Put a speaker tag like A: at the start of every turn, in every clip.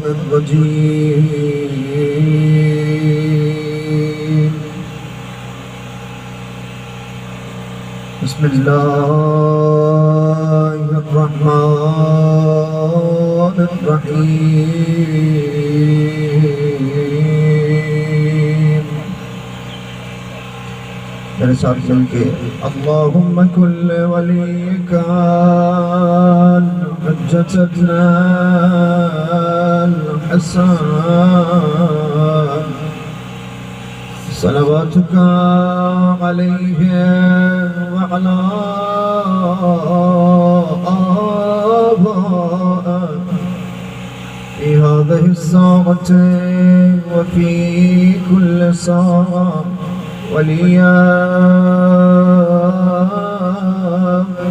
A: الرجيم بسم الله الرحمن الرحيم میرے ساتھ مل کے اللہم کل ولیک حجتنا الحسن صلواتك عليه وعلى آبائه في هذه الساعة وفي كل ساعة وليا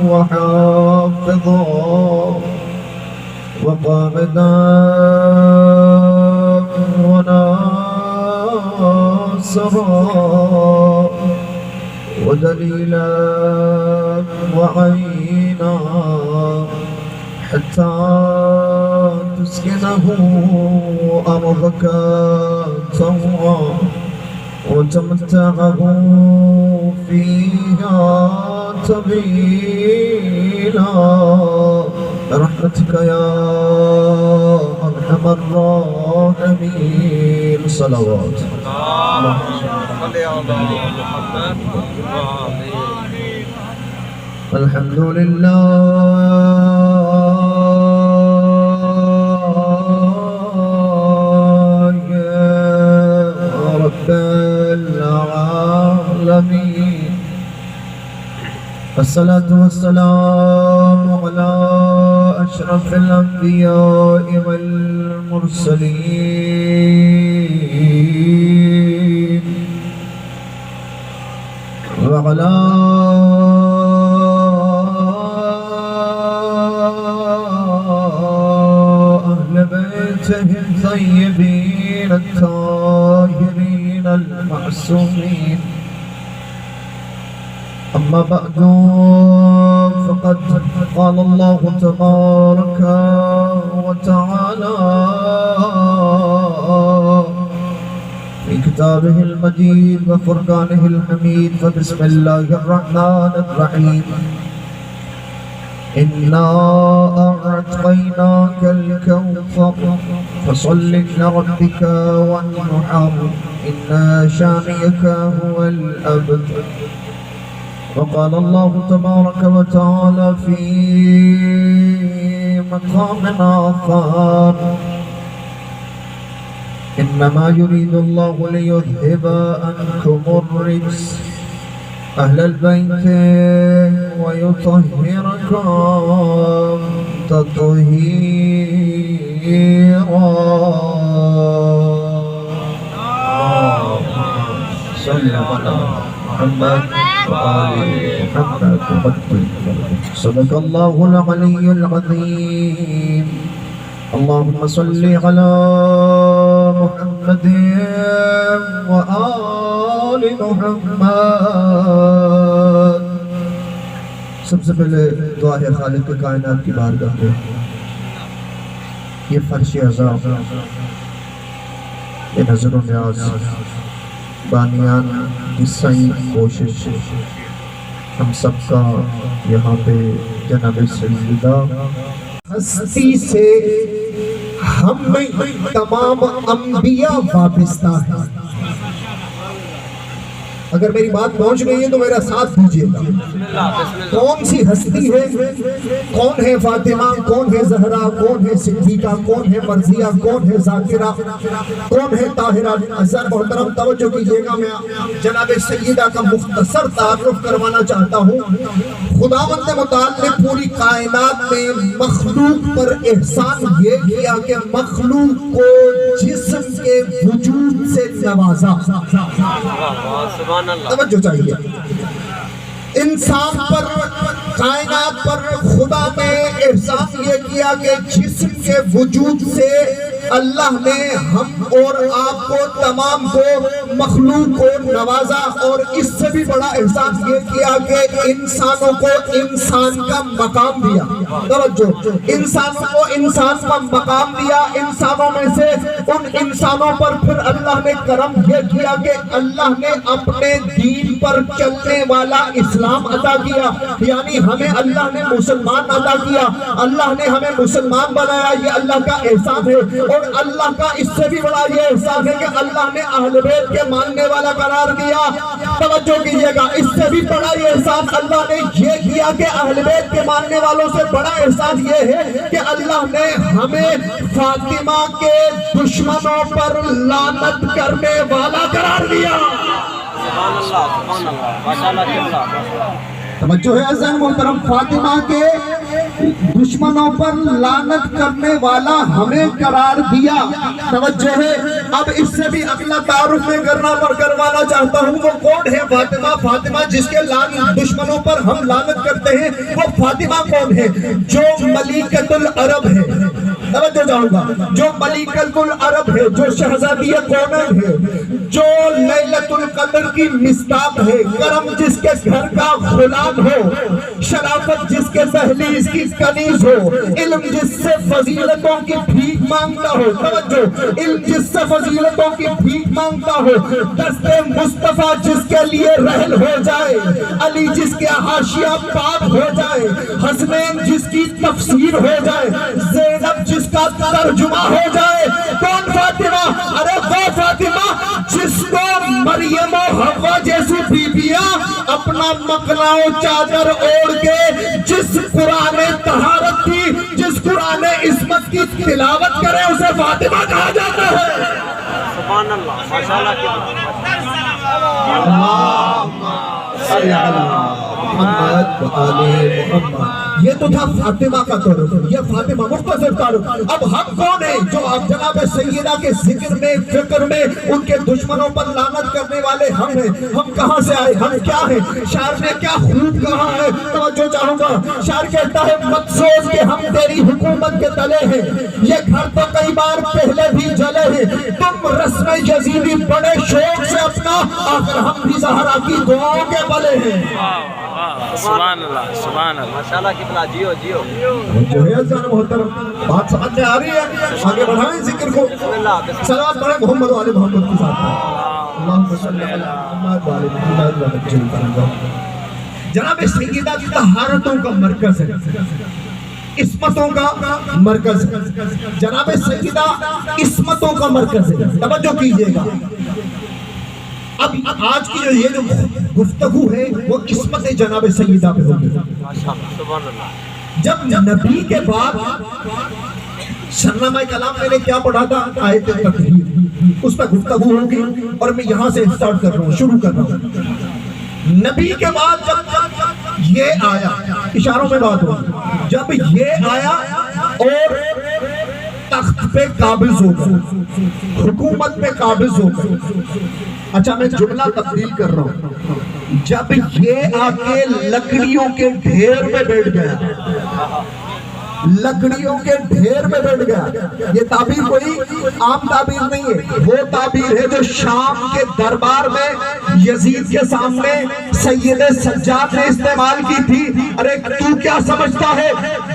A: وحافظا وقامدا وناصرا ودليلا وعينا حتى تسكنه أرضك طوعا وتمتعه فيها طويلا برحمتك يا أرحم الراحمين. صلوات الحمد لله رب العالمين الصلاة والسلام على أشرف الأنبياء والمرسلين وعلى أهل بيته الطيبين الطاهرين المعصومين. أما بعد فقد قال الله تبارك وتعالى في كتابه المجيد وفرقانه الحميد فبسم الله الرحمن الرحيم إنا أعطيناك الكوثر فصل لربك وانحر إن شانئك هو الأبتر. وقال الله تبارك وتعالى في مقام آخر إنما يريد الله ليذهب عنكم الرجس أهل البيت ويطهركم تطهيرا. صلى على محمد صدق الله العلي العظيم. اللهم صل على محمد وآل محمد. سب سے پہلے دعا ہے خالق کائنات کی بارگاہ میں یہ فرش عذاب یہ نظر و نیاز بانیان کی صحیح کوشش ہم سب کا یہاں پہ جناب سیدہ ہستی سے ہم میں تمام انبیاء وابستہ ہیں. اگر میری بات پہنچ گئی ہے تو میرا ساتھ دیجیے گا. کون سی ہستی ہے؟ کون ہے فاطمہ؟ کون ہے زہرا؟ کون ہے صدیقہ؟ کون ہے مرضیہ؟ کون ہے ذاکرہ؟ کون ہے طاہرہ؟ عزیزان محترم توجہ کیجیے گا. میں جناب سیدہ کا مختصر تعارف کروانا چاہتا ہوں. خداوند متعال نے پوری کائنات میں مخلوق پر احسان یہ کیا کہ مخلوق کو جسم کے وجود سے نوازا. توجہ چاہیے. انسان پر کائنات پر خدا نے احسان یہ کیا کہ جسم کے وجود سے اللہ نے ہم اور آپ کو تمام کو مخلوق کو نوازا، اور اس سے بھی بڑا احسان یہ کیا کہ انسانوں کو انسان کا مقام دیا۔ توجہ، انسانوں کو انسان کا مقام دیا۔ انسانوں میں سے ان انسانوں پر پھر اللہ نے کرم یہ کیا کہ اللہ نے اپنے دین پر چلنے والا اسلام عطا کیا، یعنی ہمیں اللہ نے مسلمان عطا کیا، اللہ نے ہمیں مسلمان بنایا، یہ اللہ کا احسان ہے۔ اور اللہ کا اس سے بھی بڑا یہ احسان ہے کہ اللہ نے اہل بیت کے ماننے والا قرار دیا۔ توجہ کیجئے گا، اس سے بھی بڑا یہ احسان اللہ نے یہ کیا کہ اہل بیت کے ماننے والوں سے بڑا احسان یہ ہے کہ اللہ نے ہمیں فاطمہ کے دشمنوں پر لعنت کرنے والا قرار دیا۔
B: سبحان اللہ، سبحان اللہ، ماشاءاللہ قبلہ۔
A: توجہ ہے عزیزان محترم، فاطمہ کے دشمنوں پر لعنت کرنے والا ہمیں قرار دیا۔ توجہ ہے، اب اس سے بھی اگلا تعارف میں کروانا چاہتا ہوں، وہ کون ہے فاطمہ؟ فاطمہ جس کے دشمنوں پر ہم لعنت کرتے ہیں، وہ فاطمہ کون ہے؟ جو ملکۃ العرب ہے۔ توجہ چاہوں گا، جو ملکۃ العرب ہے، جو شہزادی کونین ہے، جو لیلۃ القدر کی مصداق ہے، کرم جس کے گھر کا غلام ہو، شرافت جس کے دہلیز کی کنیز ہو، علم جس سے فضیلتوں کی بھیک مانگتا ہو۔ توجہ، علم جس سے فضیلتوں کی بھیک مانگتا ہو، دست مصطفیٰ جس کے لیے رحل ہو جائے، علی جس کے حاشیہ پاک ہو جائے، حسنین جس کی تفسیر ہو جائے، زینب جس کا ترجمہ ہو جائے۔ کون فاطمہ؟ ارے وہ فاطمہ جس کو مریم و حوا جیسی بیبیاں اپنا مقلا و چادر اوڑھ کے جس قرآن طہارت کی، جس قرآن عصمت کی تلاوت کرے، اسے فاطمہ کہا جاتا ہے۔
B: سبحان اللہ، ماشاءاللہ قبلہ۔
A: صلی اللہ محمد و آل محمد۔ یہ تو تھا فاطمہ کا تعارف، یہ فاطمہ مختصر تعارف۔ اب ہم کون ہیں جو اب جناب سیدہ کے ذکر میں، فکر میں ان کے دشمنوں پر لعنت کرنے والے ہم ہیں؟ ہم کہاں سے آئے؟ ہم کیا ہیں؟ شاعر نے کیا خوب کہا ہے، توجہ چاہوں گا۔ شاعر کہتا ہے مت سوچ کہ ہم تیری حکومت کے تلے ہیں، یہ گھر تو کئی بار پہلے بھی جلے ہیں، تم رسم یزیدی بڑے شوق سے اپنا، آخر ہم بھی زہرا کی دعاؤں کے بلے ہیں۔
B: سبحان اللہ، سبحان اللہ، ماشاءاللہ قبلہ۔ جیو جیو
A: جو ہے عزیزان محترم، بات سمجھ میں آ رہی ہے؟ آگے بڑھائیں ذکر کو، صلوات پڑھیں محمد و آل محمد کے ساتھ۔ اللہم صلی علی محمد و آل محمد وعجل فرجہ۔ جناب سیدہ کی طہارتوں کا مرکز ہے، عصمتوں کا مرکز ہے، جناب سیدہ عصمتوں کا مرکز ہے۔ توجہ کیجئے گا، اب آج کی یہ جو گفتگو ہے وہ عصمت جناب سیدہ پہ ہوگی۔
B: سبحان اللہ۔
A: جب نبی کے بعد شرنامہ کلام میں نے کیا پڑھا تھا؟ آیت تطہیر، اس پہ گفتگو ہوگی، اور میں یہاں سے سٹارٹ کر رہا ہوں، شروع کر رہا ہوں۔ نبی کے بعد جب یہ آیا، اشاروں میں بات ہوگی، جب یہ آیا اور تخت پہ قابض ہو گئے، حکومت پہ قابض ہو گئے۔ اچھا میں جملہ تبدیل کر رہا ہوں، جب یہ آ کے لکڑیوں کے ڈھیر میں بیٹھ گیا، لکڑیوں کے ڈھیر میں بیٹھ گیا، یہ تعبیر کوئی عام تعبیر نہیں ہے، وہ تعبیر ہے جو شام کے دربار میں یزید کے سامنے سید سجاد نے استعمال کی تھی۔ ارے تو کیا سمجھتا ہے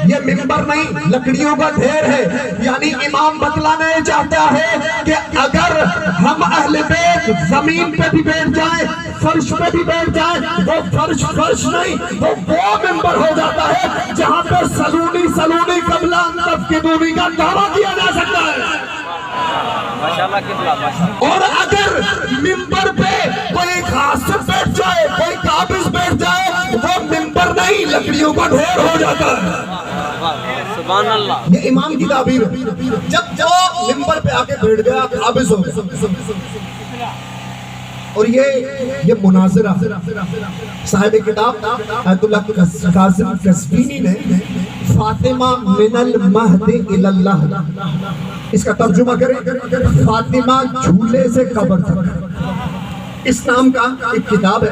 A: یہ منبر نہیں، لکڑیوں کا ڈھیر ہے، یعنی امام بتلانا یہ چاہتا ہے کہ اگر ہم اہل بیت زمین پہ بھی بیٹھ جائیں، فرش پہ بھی بیٹھ جائیں، وہ فرش نہیں، وہ منبر ہو جاتا ہے جہاں پہ سلونی قبلہ تفقدونی کا دعویٰ کیا جا سکتا ہے۔
B: ماشاءاللہ قبلہ، ماشاءاللہ۔
A: اور اگر منبر پہ کوئی غاصب بیٹھ جائے، کوئی قابض بیٹھ جائے، وہ منبر نہیں، لکڑیوں کا ڈھیر ہو جاتا ہے۔
B: سبحان اللہ۔
A: یہ امام کی تعبیر ہے، جب جو منبر پہ آ کے بیٹھ گیا، قابض ہو گیا۔ اور یہ مناظرہ صاحب کتاب آیت اللہ قاسم قزوینی نے فاطمہ من المہد الی اللہ، اس کا ترجمہ کریں، فاطمہ جھولے سے قبر تک، اس نام کا ایک کتاب ہے۔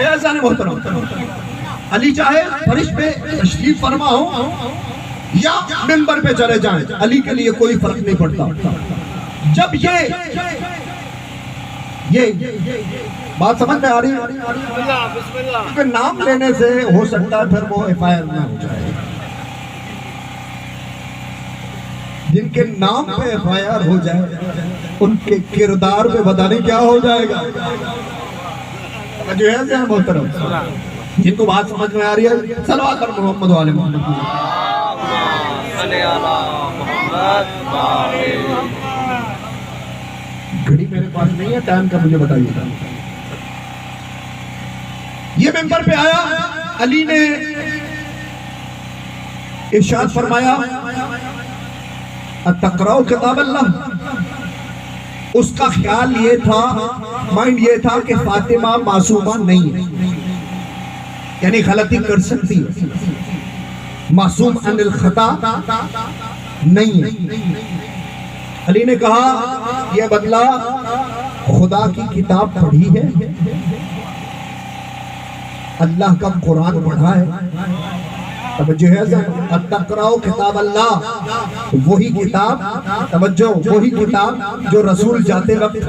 A: اعزان محترم، علی چاہے فرش پہ تشریف فرما ہو یا منبر پہ چلے جائیں، علی کے لیے کوئی فرق نہیں پڑتا. جب یہ بات سمجھ میں آ رہی ہے؟ کیونکہ نام لینے سے ہو سکتا ہے پھر وہ ایف آئی آر نہ ہو جائے. جن کے نام پہ ایف آئی آر ہو جائے ان کے کردار پہ پتہ نہیں کیا ہو جائے گا. جو ہے محترم، جن کو بات سمجھ میں آ رہی ہے صلوات پر محمد و آل محمد. گھڑی میرے پاس نہیں ہے، ٹائم کا مجھے بتائیے گا. یہ ممبر پہ آیا، علی نے ارشاد فرمایا اتقرأ کتاب اللہ. اس کا خیال یہ تھا، مائنڈ یہ تھا کہ فاطمہ معصومہ نہیں ہے، یعنی غلطی کر سکتی ہے، معصوم عن الخطا نہیں ہے. علی نے کہا یہ بدلہ خدا کی کتاب پڑھی ہے، اللہ کا قرآن پڑھا ہے. توجہ ہے، اتقرأ کتاب اللہ، وہی کتاب، توجہ، وہی کتاب جو رسول جاتے وقت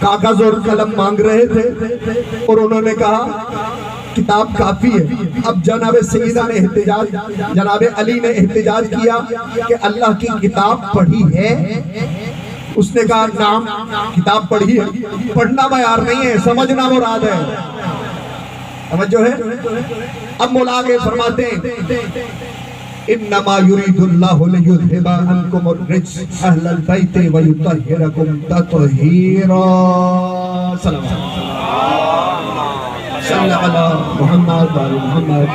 A: کاغذ اور قلم مانگ رہے تھے اور انہوں نے کہا کتاب کافی ہے. اب جناب سیدہ نے احتجاج، جناب علی نے احتجاج کیا کہ اللہ کی کتاب پڑھی ہے. اس نے کہا نام کتاب پڑھی ہے، پڑھنا معیار نہیں ہے، سمجھنا مراد ہے. توجہ ہے. اب مولا آگے فرماتے ہیں انما یرید اللہ لیذھب عنکم الرجس اہل البیت ویطہرکم تطہیرا. صلی علی محمد و آل محمد.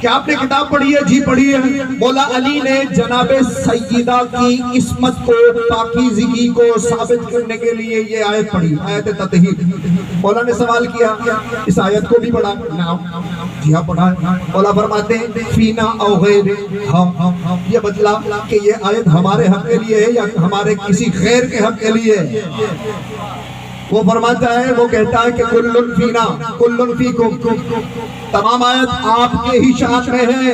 A: کیا آپ نے کتاب پڑھی ہے؟ جی پڑھی ہے. مولا علی نے جناب سیدہ کی عصمت کو، پاکیزگی کو ثابت کرنے کے لیے یہ آیت پڑھی، آیت تطہیر. مولا نے سوال کیا اس آیت کو بھی پڑھا؟ نعم. جی ہاں پڑھا ہے. مولا فرماتے ہیں فینا او غیر ہم، یہ بدلا کہ یہ آیت ہمارے حق کے لیے ہے یا ہمارے کسی غیر کے حق کے لیے ہے. وہ فرماتا ہے، وہ کہتا ہے کہ کلن فینا کلن فیکم، تمام آیت آپ کے ہی شان میں ہے.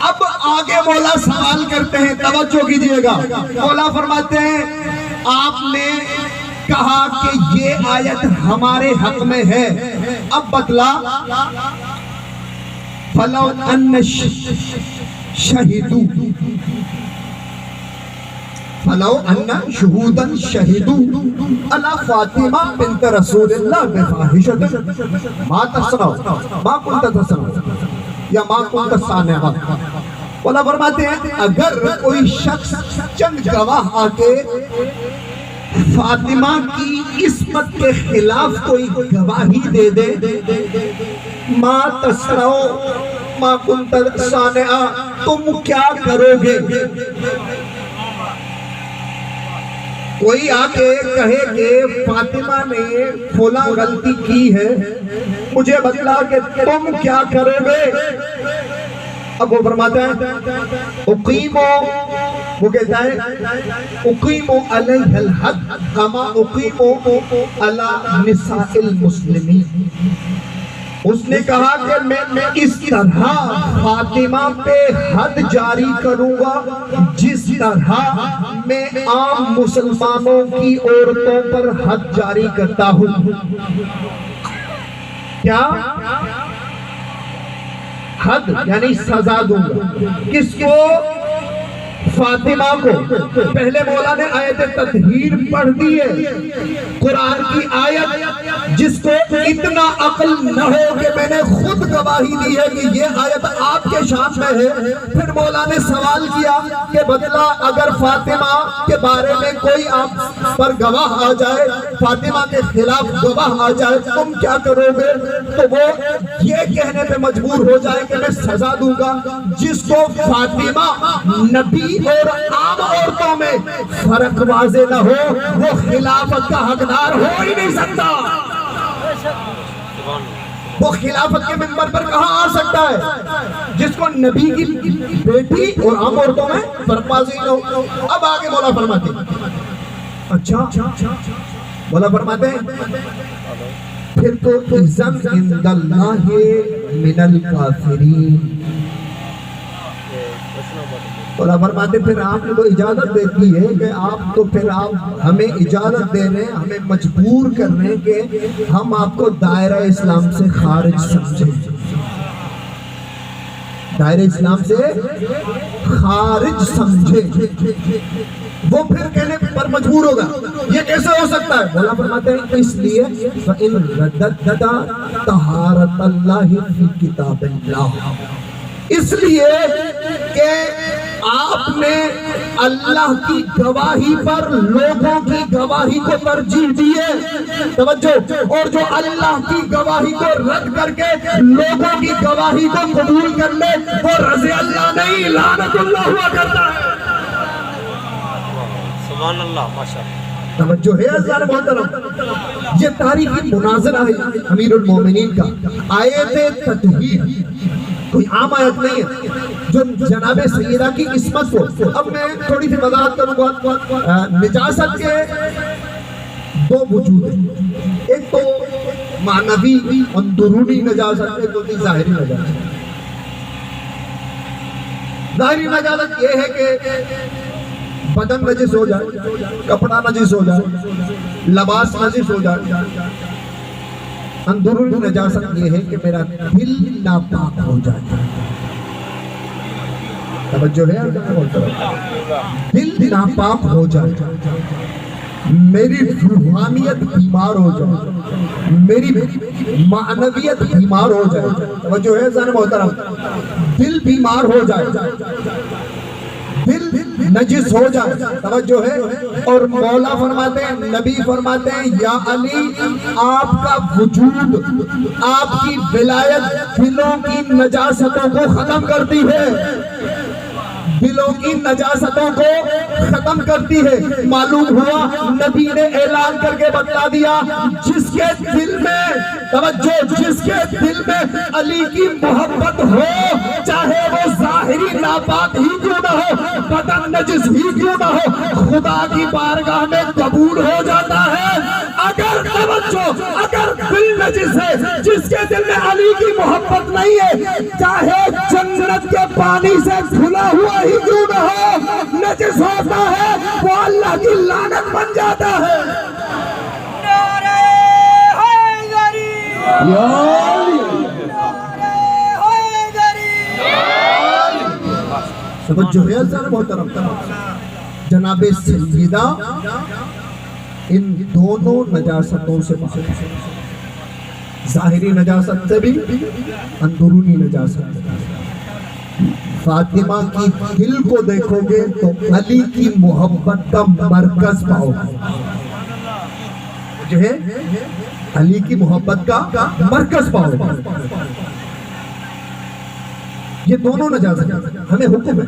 A: اب آگے مولا سوال کرتے ہیں، توجہ کیجئے گا. مولا فرماتے ہیں آپ نے کہا کہ یہ آیت ہمارے حق میں ہے، اب بتلا فلو ان شہدو، فلو ان شہودا شہدو علی فاطمہ بنت رسول اللہ بفاحشۃ ما تصنع ما کنت تصنع یا ما کنت صانعا. مولا فرماتے ہیں اگر کوئی شخص چند گواہ آ کے فاطمہ کی عصمت کے خلاف کوئی گواہی دے دے، ما تصنع ما کنت صانعا، تم کیا کرو گے؟ کوئی آ کے کہے کہ فاطمہ نے فلاں غلطی کی ہے، مجھے بتلا کہ تم کیا کرو گے؟ اب وہ فرماتا ہے اقیمو، وہ کہتا ہے اقیمو علیہ الحد کما اقیمو علی نساء المسلمین. اس نے کہا کہ میں اس طرح فاطمہ پہ حد جاری کروں گا جس طرح میں عام مسلمانوں کی عورتوں پر حد جاری کرتا ہوں. کیا حد؟ یعنی سزا دوں گا. کس کو؟ فاطمہ کو. پہلے مولا نے آیت تطہیر پڑھ دی ہے، قرآن کی آیت جس کو اتنا عقل نہ ہو کہ میں نے خود گواہی دی ہے کہ یہ آیت آپ کے شان میں ہے. پھر مولا نے سوال کیا کہ بدلا اگر فاطمہ کے بارے میں کوئی آپ پر گواہ آ جائے، فاطمہ کے خلاف گواہ آ جائے، تم کیا کرو گے؟ تو وہ یہ کہنے پہ مجبور ہو جائے کہ میں سزا دوں گا جس کو فاطمہ نبی اور عام عورتوں میں فرق واضح نہ ہو، وہ خلافت کا حقدار ہو ہی نہیں سکتا. وہ خلافت کے منبر پر کہاں آ سکتا ہے جس کو نبی کی بیٹی اور عام عورتوں میں فرق واضح نہ ہو. اب آگے مولا فرماتے ہیں اچھا مولا فرماتے ہیں پھر تو اذن عند اللہ من الکافرین. مولا فرماتے پھر آپ نے تو اجازت دیتی ہے کہ آپ تو پھر آپ ہمیں اجازت دے رہے ہیں, ہمیں مجبور کر رہے ہیں کہ ہم آپ کو دائرہ اسلام سے خارج سمجھیں, دائرہ اسلام سے خارج سمجھیں. وہ پھر کہنے پر مجبور ہوگا, یہ کیسے ہو سکتا ہے؟ مولا فرماتے ہیں اس لیے فَإِن رَدَّدَ طَهَارَةَ اللَّهِ فِي كِتَابِ اللَّهِ, اس لیے کہ آپ نے اللہ کی گواہی پر لوگوں کی گواہی کو ترجیح دی ہے. توجہ, اور جو اللہ کی گواہی کو رد کر کے لوگوں کی گواہی کو قبول کر لے وہ رضی اللہ نہیں لعنت اللہ ہوا کرتا ہے.
B: سبحان اللہ, ماشاءاللہ.
A: توجہ ہے عزیزان محترم, یہ تاریخی مناظرہ ہے امیر المومنین کا. آیت تطہیر کوئی عام آیت نہیں ہے جو جناب سیدہ کی عصمت کو, اب میں تھوڑی سی وضاحت کروں گا. نجاست کے دو وجود ہیں, ایک تو معنوی اندرونی نجاست, ایک ہوتی ظاہری نجاست. ظاہری نجاست یہ ہے کہ بدن نجس ہو جائے, کپڑا نجس ہو جائے, لباس نجس ہو جائے. اندرونی نجاست یہ ہے کہ میرا دل ناپاک ہو جائے. توجہ ہے, دل ناپاک ہو جائے, میری روحانیت بیمار ہو جائے, میری معنویت بیمار ہو جائے. توجہ ہے زن محترم, دل بیمار ہو جائے, دل نجس ہو جائے. توجہ ہے. اور مولا فرماتے ہیں, نبی فرماتے ہیں یا علی آپ کا وجود, آپ کی ولایت دلوں کی نجاستوں کو ختم کرتی ہے, دلوں کی نجاستوں کو ختم کرتی ہے. معلوم ہوا نبی نے اعلان کر کے بتلا دیا جس کے دل میں, توجہ, جس کے دل میں علی کی محبت ہو, چاہے وہ ظاہری ناپاک ہی کیوں نہ ہو, بدن نجس ہی کیوں نہ ہو, خدا کی بارگاہ میں قبول ہو جاتا ہے. اگر توجہ, اگر دل نجس ہے, جس کے دل میں علی کی محبت نہیں ہے, چاہے جنت کے پانی سے دھلا ہوا ہی کیوں نہ ہو, نجس ہوتا ہے, وہ اللہ کی لعنت بن جاتا ہے. توجہ ہے عزیزان محترم, جناب سیدہ ان دونوں نجاستوں سے پاک, ظاہری نجاست سے بھی, اندرونی نجاست سے. فاطمہ کی دل کو دیکھو گے تو علی کی محبت کا مرکز پاؤ گے, جو ہے علی کی محبت کا مرکز پاؤ گے. یہ دونوں نجاست ہمیں حکم ہے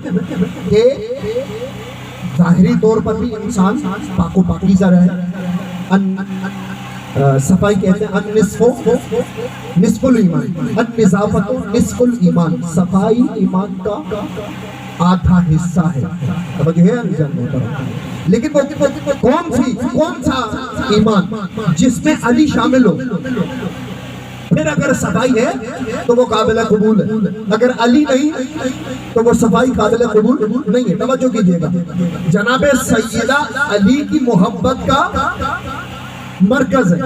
A: کہ ظاہری طور پر بھی انسان پاک و پاکیزہ رہے. صفائی کہتے ہیں نصف الایمان, النظافت نصف الایمان, صفائی ایمان کا آدھا حصہ ہے. توجہ ہے انجان محترم. لیکن وہ کون سا ایمان جس میں علی شامل ہو. پھر اگر صفائی ہے تو وہ قابل قبول ہے, اگر علی نہیں تو وہ صفائی قابل قبول نہیں ہے. توجہ کیجئے گا, جناب سیدہ علی کی محبت کا مرکز ہے,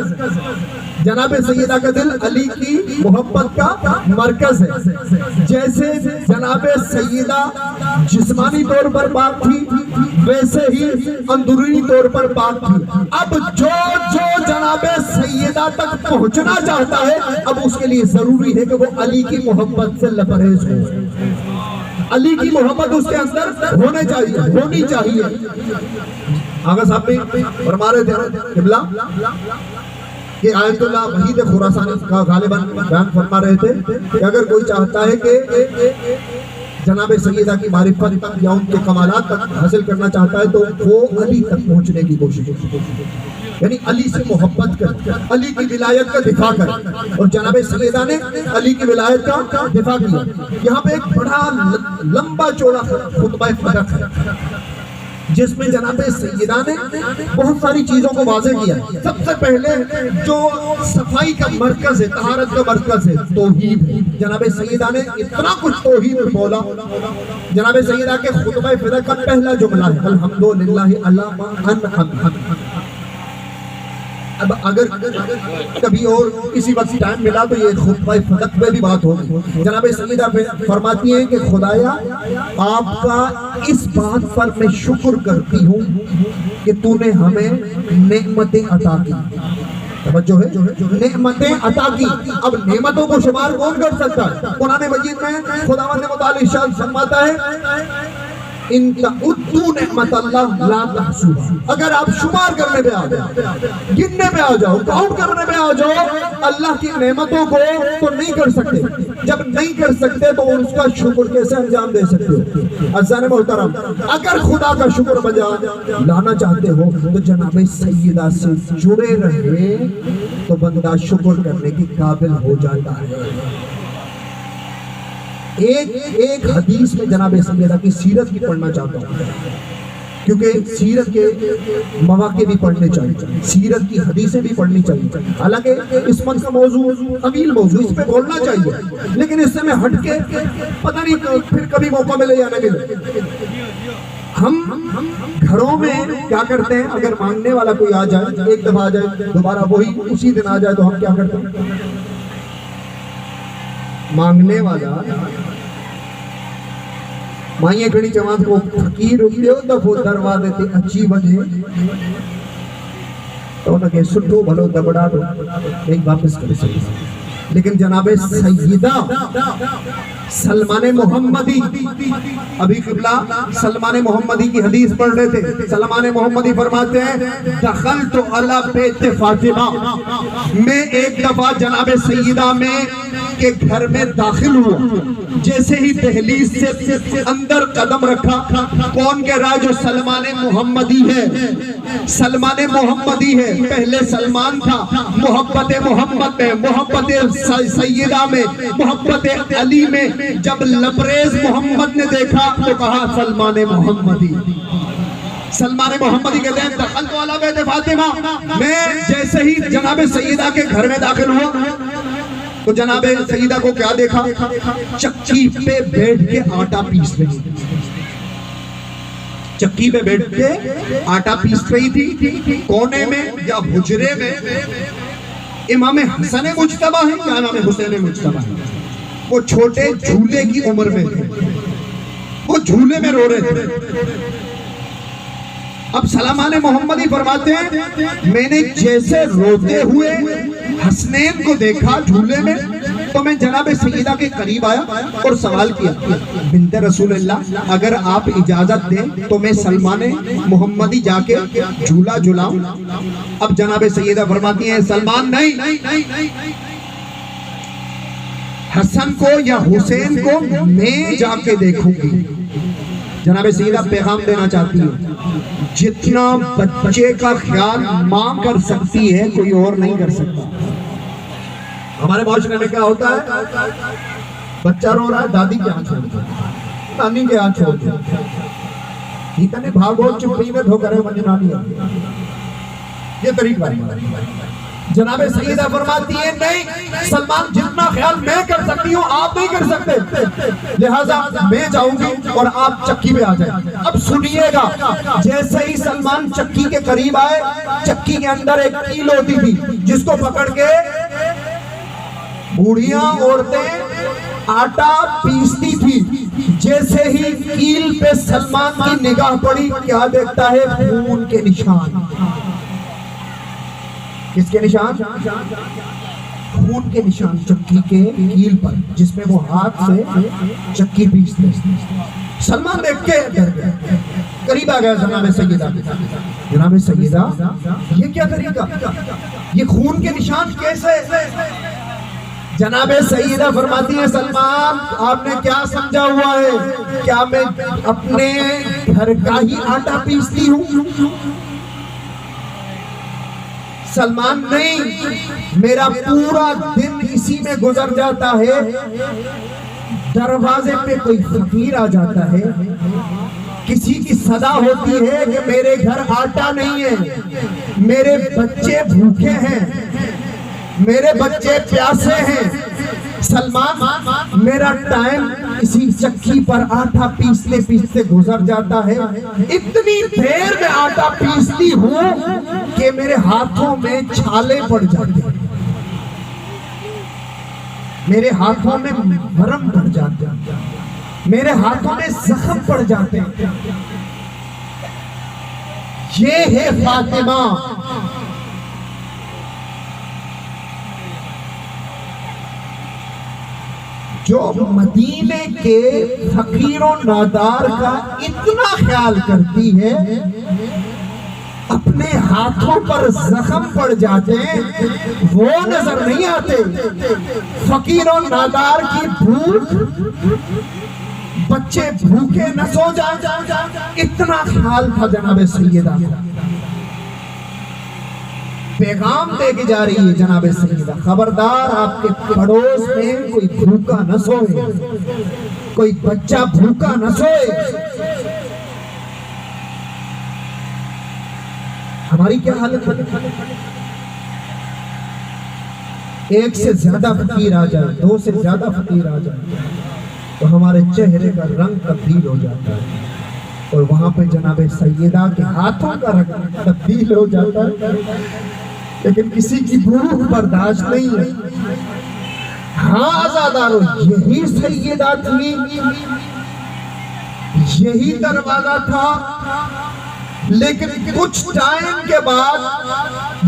A: جناب سیدہ کا دل علی کی محبت کا مرکز ہے. جیسے جناب سیدہ جسمانی طور پر پاک تھی ویسے ہی اندرونی طور پر پاک تھی. اب جو جناب سیدہ تک پہنچنا چاہتا ہے, اب اس کے لیے ضروری ہے کہ وہ علی کی محبت سے لبریز ہو, علی کی محبت اس کے اندر ہونی چاہیے. آقا صاحب بھی فرما رہے تھے قبلہ کہ آیت اللہ وحید خراسانی کا غالباً بیان فرما رہے تھے کہ اگر کوئی چاہتا ہے کہ جناب سیدہ کی معرفت تک یا ان کے کمالات تک حاصل کرنا چاہتا ہے تو وہ علی تک پہنچنے کی کوشش کرے, یعنی علی سے محبت کر, علی کی ولایت کا دفاع کر. اور جناب سیدہ نے علی کی ولایت کا دفاع کیا. یہاں پہ ایک بڑا لمبا چوڑا خطبہ فتح ہے. جس میں جناب سیدہ نے بہت ساری چیزوں کو واضح کیا. سب سے پہلے جو صفائی کا مرکز ہے، طہارت کا مرکز ہے، توحید ہے. جناب سیدہ نے اتنا کچھ توحید بولا. جناب سیدہ کے خطبہ فدا کا پہلا جملہ ہے الحمدللہ علی ما انعم. اب اگر کبھی اور کسی وقت ٹائم ملا تو یہ خطبہ فدق پہ بھی بات ہوگی. جناب سیدہ فرماتی ہیں کہ خدایا آپ کا اس بات پر میں شکر کرتی ہوں کہ تو نے ہمیں نعمتیں عطا کی. توجہ ہے، نعمتیں عطا کی. اب نعمتوں کو شمار کون کر سکتا ہے؟ قرآن مجید میں خداوند متعال ارشاد فرماتا ہے ان تعدوا نعمت اللہ لا تحصوها. اگر آپ شمار کرنے پہ آ جاؤ، گننے پہ آ جاؤ، کاؤنٹ کرنے پہ آ جاؤ اللہ کی نعمتوں کو تو نہیں کر سکتے. جب نہیں کر سکتے تو اس کا شکر کیسے انجام دے سکتے ہو؟ عزیزان محترم، اگر خدا کا شکر بجا لانا چاہتے ہو تو جناب سیدہ سے جڑے رہے تو بندہ شکر کرنے کے قابل ہو جاتا ہے. ایک حدیث میں جناب سیدہ کی سیرت کی پڑھنا چاہتا ہوں، کیونکہ سیرت کے مواقع بھی پڑھنے چاہیے، سیرت کی حدیثیں بھی پڑھنی چاہیے. حالانکہ اس منٹ کا موضوع طویل موضوع، اس پہ بولنا چاہیے، لیکن اس سے میں ہٹ کے پتہ نہیں پھر کبھی موقع ملے یا نہ ملے. ہم گھروں میں کیا کرتے ہیں؟ اگر مانگنے والا کوئی آ جائے، ایک دفعہ آ جائے، دوبارہ وہی اسی دن آ جائے تو ہم کیا کرتے ہیں؟ مانگنے والا مائیں کھڑی جماعت کو فقیر ہوگی ہو تو وہ دروازے تے اچھی وجہ تو انہوں نے سٹھو بھلو دبڑا دو ایک واپس کر سکتے. لیکن جناب سیدہ سلمان محمدی، ابھی قبلہ سلمان محمدی کی حدیث پڑھ رہے تھے. سلمان محمدی فرماتے ہیں دخلت علی بیت فاطمہ، میں ایک دفعہ جناب سیدہ میں کے گھر میں داخل ہوا. جیسے ہی دہلیز سے اندر قدم رکھا، کون کہہ رہا جو سلمان محمدی ہے؟ سلمان محمدی ہے. پہلے سلمان تھا، محبت محمد میں، محبت سیدہ میں، محبت علی میں. جب لبریز محمد نے دیکھا تو کہا سلمان محمدی. سلمان محمدی کہتے ہیں دخلت علی بیت فاطمہ، میں جیسے ہی جناب سیدہ کے گھر میں داخل ہوا تو جناب سیدہ کو کیا دیکھا؟ چکی پہ بیٹھ کے آٹا پیس رہی تھی. چکی پہ بیٹھ کے آٹا پیس رہی تھی. کونے میں یا حجرے میں امام حسن مجتبیٰ ہیں یا امام حسین مجتبیٰ ہیں، وہ چھوٹے جھولے کی عمر میں تھے، وہ جھولے میں رو رہے تھے. اب سلمان محمدی فرماتے ہیں میں نے جیسے روتے ہوئے حسنین کو دیکھا جھولے میں تو میں جناب سیدہ کے قریب آیا اور سوال کیا بنت رسول اللہ اگر آپ اجازت دیں تو میں سلمان محمدی جا کے جھولا جھولاؤں. اب جناب سیدہ فرماتی ہیں سلمان نہیں، حسن کو یا حسین کو میں جا کے دیکھوں گی. جناب سیدہ پیغام دینا چاہتی ہے جتنا بچے کا خیال ماں کر سکتی ہے کوئی اور نہیں کر سکتا. ہمارے معاشرے میں کیا ہوتا ہے؟ بچہ رو رہا ہے دادی کے ہاتھ چھوڑ دو، نانی کے ہاتھ چھوڑ دو، ٹھیک ہے بھاگو چپی میں دھو کرے مجھے نانی ہے. یہ طریقہ ہے. جناب سیدہ فرماتی ہے نہیں سلمان جتنا خیال میں کر سکتی ہوں آپ نہیں کر سکتے، لہٰذا میں جاؤں گی اور آپ چکی پہ آ جائیں. اب سنیے گا جیسے ہی سلمان چکی کے قریب آئے، چکی کے اندر ایک کیل ہوتی تھی جس کو پکڑ کے بوڑھیاں عورتیں آٹا پیستی تھی. جیسے ہی کیل پہ سلمان کی نگاہ پڑی کیا دیکھتا ہے؟ خون کے نشان. کس کے نشان؟ خون کے نشان چکی کے کیل پر جس میں وہ ہاتھ سے چکی پیستے. سلمان دیکھ کے ڈر گیا، قریب آ گیا جناب سیدہ. جناب سیدہ یہ کیا طریقہ، یہ خون کے نشان کیسے؟ جناب سیدہ فرماتی ہیں سلمان آپ نے کیا سمجھا ہوا ہے؟ کیا میں اپنے گھر کا ہی آٹا پیستی ہوں؟ سلمان نہیں، میرا پورا دن اسی میں گزر جاتا ہے. دروازے پہ کوئی فقیر آ جاتا ہے، کسی کی صدا ہوتی ہے کہ میرے گھر آٹا نہیں ہے، میرے بچے بھوکے ہیں، میرے بچے پیاسے ہیں۔ سلمان، میرا ٹائم کسی چکی پر آٹا پیستے پیستے گزر جاتا ہے، اتنی دیر میں آٹا پیستی ہوں کہ میرے ہاتھوں میں چھالے پڑ جاتے ہیں، میرے ہاتھوں میں ورم پڑ جاتے ہیں، میرے ہاتھوں میں زخم پڑ جاتے ہیں۔ یہ ہے فاطمہ، جو مدینے کے فقیر و نادار کا اتنا خیال کرتی ہے، اپنے ہاتھوں پر زخم پڑ جاتے ہیں وہ نظر نہیں آتے، فقیر و نادار کی بھوک، بچے بھوکے نہ سو جائیں، اتنا خیال تھا جناب سیدہ۔ پیغام دے کے جا رہی ہے جناب سیدہ، خبردار آپ کے پڑوس میں کوئی بھوکا نہ سوئے، کوئی بچہ بھوکا نہ سوئے۔ ہماری کیا حالت ہے؟ ایک سے زیادہ فقیر آ جائے، دو سے زیادہ فقیر آ جائے تو ہمارے چہرے کا رنگ تبدیل ہو جاتا ہے، اور وہاں پہ جناب سیدہ کے ہاتھوں کا رنگ تبدیل ہو جاتا ہے، لیکن کسی کی بھوک برداشت نہیں ہے۔ ہاں آزادارو، یہی سیدہ تھی، یہی دروازہ تھا، لیکن کچھ ٹائم کے بعد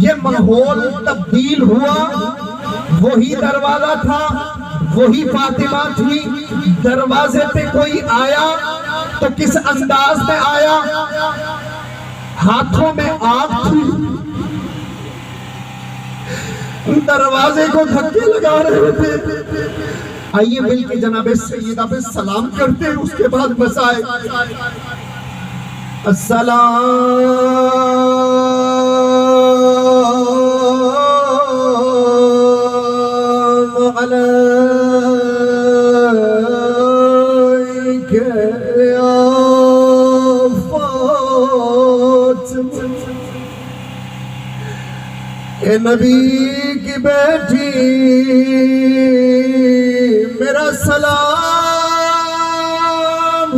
A: یہ ماحول تبدیل ہوا، وہی دروازہ تھا، وہی فاطمہ تھی۔ دروازے پہ کوئی آیا تو کس انداز میں آیا؟ ہاتھوں میں آگ تھی، دروازے کو دھکے لگا رہے تھے۔ آئیے مل کے جناب سیدہ پہ سلام کرتے ہیں، اس کے بعد مسائل۔ السلام علیکہ یا فاطمہ، اے نبی کی بیٹی، میرا سلام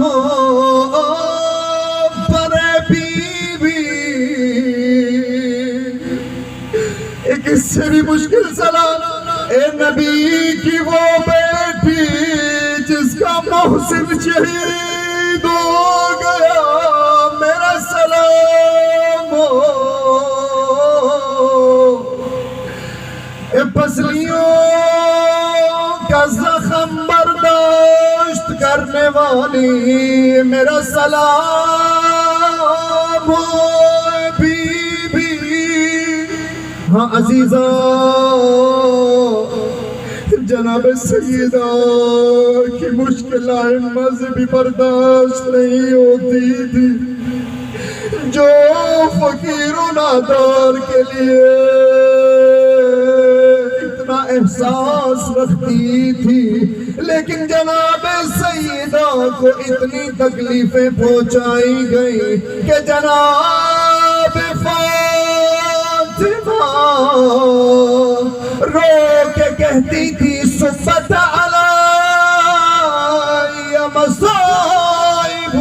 A: ہو پر بیوی، ایک اس سے بھی مشکل سلام، اے نبی کی وہ بیٹی جس کا محسن شہید ہو گیا، میرا سلام ہو پسلیوں کا زخم برداشت کرنے والی، میرا سلام ہو بی بی۔ ہاں عزیزہ، جناب سیدہ کی مشکلیں مذہبی برداشت نہیں ہوتی تھی، جو فقیر و نادار کے لیے احساس رکھتی تھی، لیکن جناب سیدہ کو اتنی تکلیفیں پہنچائی گئی کہ جناب فاطمہ رو کے کہتی تھی سبت علی مصائب،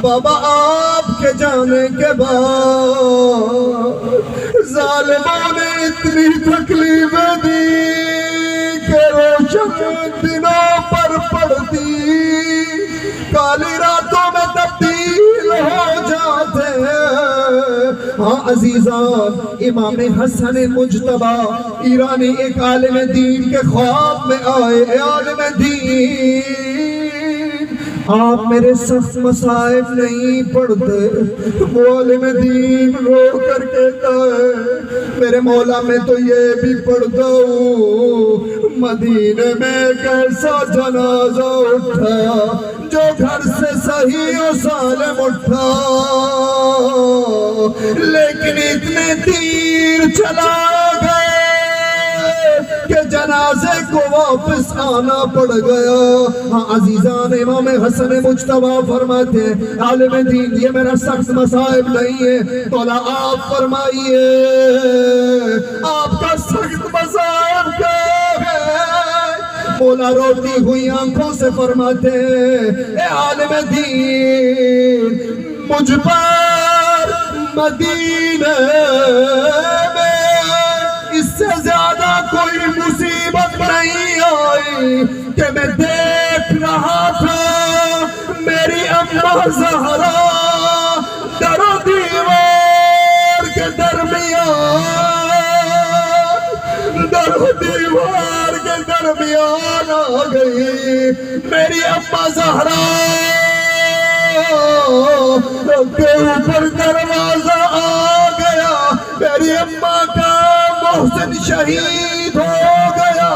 A: بابا آپ کے جانے کے بعد ظالموں نے اتنی تکلیفیں دی کہ روشن دنوں پر پڑتی، کالی راتوں میں تبدیل ہو جاتے ہیں۔ ہاں عزیزان، امام حسن مجتبی ایرانی ایک عالم دین کے خواب میں آئے، اے عالم دین، آپ میرے سخت مصائب نہیں پڑھتے۔ وہ عالم دین رو کر کہتا ہے، میرے مولا میں تو یہ بھی پڑھتا ہوں، مدینے میں ایک ایسا جنازہ اٹھا جو گھر سے صحیح و سالم اٹھا، لیکن اتنے تیر چلا گئے کہ جنازے کو واپس آنا پڑ گیا. ہاں عزیزان، امام حسن مجتبیٰ فرماتے ہیں عالم دین یہ میرا سخت مصائب نہیں ہے. مولا آپ فرمائیے آپ کا سخت مصائب کیا ہے؟ مولا روتی ہوئی آنکھوں سے فرماتے ہیں اے عالم دین، مجھ پر مدینے میں اس سے زیادہ کوئی مصیبت نہیں آئی کہ میں دیکھ رہا تھا میری اماں زہرا در و دیوار کے درمیان آ گئی. میری اماں زہرا کے اوپر دروازہ آ گیا. میری اماں کا محسن شہید ہو گیا.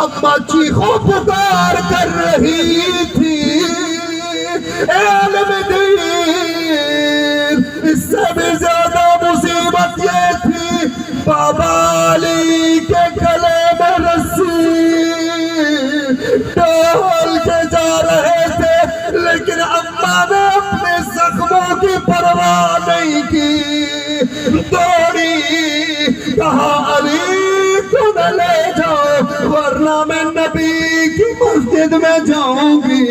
A: اماں چیخو پکار کر رہی تھی. اے عالم دین، اس سے بھی زیادہ مصیبت یہ تھی بابا علی کے گلے میں رسی ڈال کے جا رہے تھے، لیکن اماں نے اپنے زخموں کی پرواہ نہیں کی. دوڑی کہا علی کو نہ لے جاؤ ورنہ میں نبی کی مسجد میں جاؤں گی.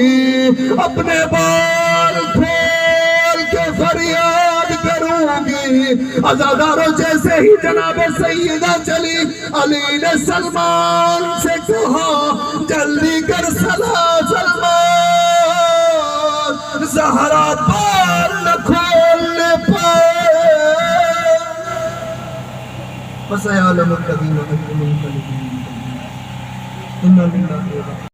A: اپنے بال کھول کے فریاد کروں گی. عزاداروں، جیسے ہی جناب سیدہ چلی، علی نے سلمان سے کہا جلدی کر سلمان، زہرا بال نہ کھولنے پائے. بس اے عالم الذین انتم منقلبون.